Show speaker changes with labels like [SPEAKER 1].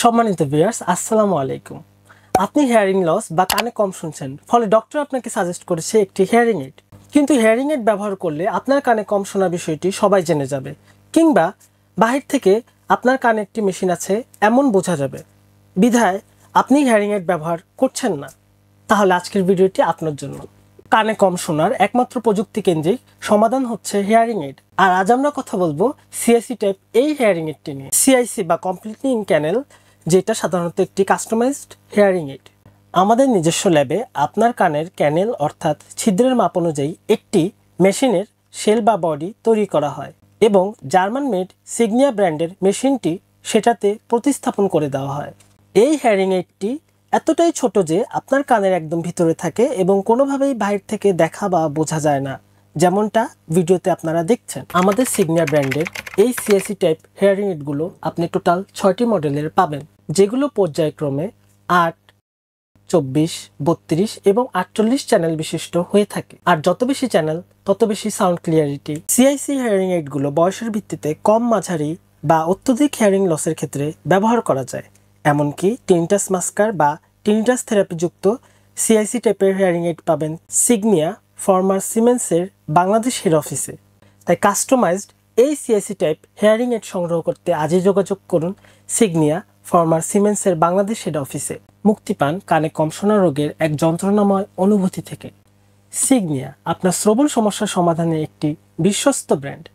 [SPEAKER 1] সম্মানিত ভিউয়ার্স, আসসালামু আলাইকুম। আপনি হিয়ারিং লস বা কানে কম শুনছেন, ফলে ডক্টর আপনাকে সাজেস্ট করেছে একটি হিয়ারিং এইড। কিন্তু হিয়ারিং এইড ব্যবহার করলে আপনার কানে কম শোনা বিষয়টি সবাই জেনে যাবে, কিংবা বাহির থেকে আপনার কানে একটি মেশিন আছে এমন বোঝা যাবে। বিধায় আপনি হিয়ারিং এইড ব্যবহার করছেন না। তাহলে আজকের ভিডিওটি আপনার জন্য। কানে কম শোনার একমাত্র প্রযুক্তি কেন্দ্রিক সমাধান হচ্ছে হিয়ারিং এইড। আর আজ আমরা কথা বলবো সিআইসি টাইপ এই হিয়ারিং এইডটি নিয়ে। সিআইসি বা কমপ্লিটলি ইন ক্যানেল, যেটা সাধারণত একটি কাস্টমাইজড হিয়ারিং এইড। আমাদের নিজস্ব ল্যাবে আপনার কানের ক্যানেল অর্থাৎ ছিদ্রের মাপ অনুযায়ী একটি মেশিনের শেল বা বডি তৈরি করা হয় এবং জার্মান মেড সিগনিয়া ব্র্যান্ডের মেশিনটি সেটাতে প্রতিস্থাপন করে দেওয়া হয়। এই হিয়ারিং এইডটি এতটাই ছোট যে আপনার কানের একদম ভিতরে থাকে এবং কোনোভাবেই বাইরে থেকে দেখা বা বোঝা যায় না, যেমনটা ভিডিওতে আপনারা দেখছেন। আমাদের সিগনিয়া ব্র্যান্ডের এই সিএসি টাইপ হিয়ারিং এইডগুলো আপনি টোটাল 6টি মডেলের পাবেন, যেগুলো পর্যায়ক্রমে 8, 24, 32 এবং 48 চ্যানেল বিশিষ্ট হয়ে থাকে। আর যত বেশি চ্যানেল তত বেশি সাউন্ড ক্লিয়ারিটি। সিআইসি হিয়ারিং এইডগুলো বয়সের ভিত্তিতে কম, মাঝারি বা অত্যধিক হিয়ারিং লসের ক্ষেত্রে ব্যবহার করা যায়। এমনকি টিনিটাস মাস্কার বা টিনিটাস থেরাপি যুক্ত সিআইসি টাইপের হিয়ারিং এইড পাবেন সিগনিয়া ফর্মার সিমেন্সের বাংলাদেশ হেড অফিসে। তাই কাস্টমাইজড এই সিআইসি টাইপ হিয়ারিং এইড সংগ্রহ করতে আজই যোগাযোগ করুন সিগনিয়া ফর্মার সিমেন্সের বাংলাদেশ হেড অফিসে। মুক্তি পান কানে কম শোনা রোগের এক যন্ত্রণাময় অনুভূতি থেকে। সিগনিয়া আপনার শ্রবণ সমস্যার সমাধানে একটি বিশ্বস্ত ব্র্যান্ড।